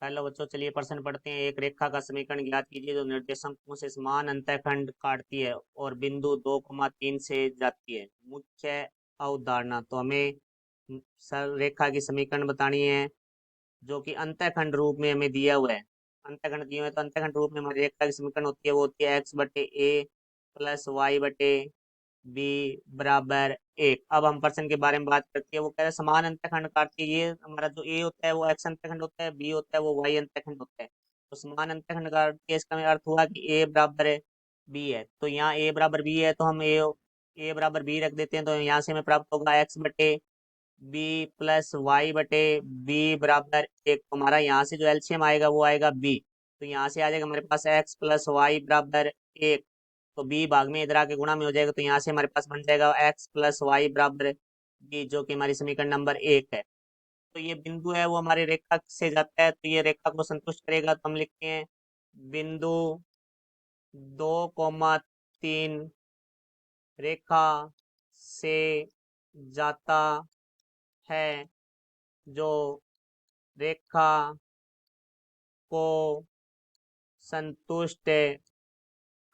Hello बच्चों, चलिए प्रश्न पढ़ते हैं। एक रेखा का समीकरण ज्ञात कीजिए जो निर्देशांकों से समान अंतःखंड काटती है और बिंदु 2,3 से जाती है। मुख्य अवधारणा, तो हमें सर रेखा की समीकरण बतानी है जो कि अंतःखंड रूप में हमें दिया हुआ है। अंतःखंड दिए हुए हैं, तो अंतःखंड रूप में हमारी रेखा की समीकरण होती है, वो होती है x/a प्लस y/b बराबर 1। अब हम प्रश्न के बारे में बात करते हैं। वो कह रहे हैं समान अंतःखंड काटती है। ये हमारा जो a होता है वो x अंतःखंड होता है, b होता है वो y अंतःखंड होता है। तो समान अंतःखंड काटती है, इसका अर्थ हुआ कि a बराबर b है। तो यहाँ a बराबर b है, तो हम a बराबर b रख देते हैं। तो यहाँ से हमें प्राप्त होगा x/b प्लस y/b बराबर 1। तो हमारा यहाँ से जो एलसीएम आएगा वो आएगा b। तो यहाँ से आ जाएगा हमारे पास x प्लस वाई बराबर 1। तो b भाग में इधर आके गुणा में हो जाएगा, तो यहाँ से हमारे पास बन जाएगा x प्लस वाई बराबर b, जो कि हमारी समीकरण नंबर 1 है। तो ये बिंदु है वो हमारी रेखा से जाता है, तो ये रेखा को संतुष्ट करेगा। तो हम लिखते हैं बिंदु 2,3 रेखा से जाता है, जो रेखा को संतुष्ट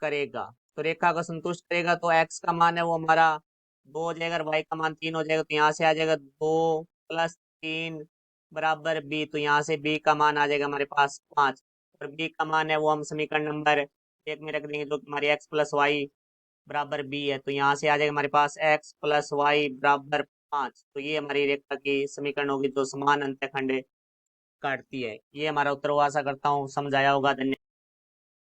करेगा। तो रेखा को संतुष्ट करेगा, तो x का मान है वो हमारा 2 हो जाएगा, y का मान 3 हो जाएगा। तो यहाँ से आ जाएगा 2 प्लस 3 बराबर b। तो यहाँ से b का मान आ जाएगा हमारे पास 5, और b का मान है वो हम समीकरण नंबर 1 में रख देंगे, जो कि हमारी x प्लस वाई बराबर b है। तो यहाँ से आ जाएगा हमारे पास x प्लस वाई बराबर 5। तो ये हमारी रेखा की समीकरण होगी जो समान अंतःखंड काटती है। ये हमारा उत्तर हुआ। आशा करता हूँ समझ आया होगा। धन्यवाद।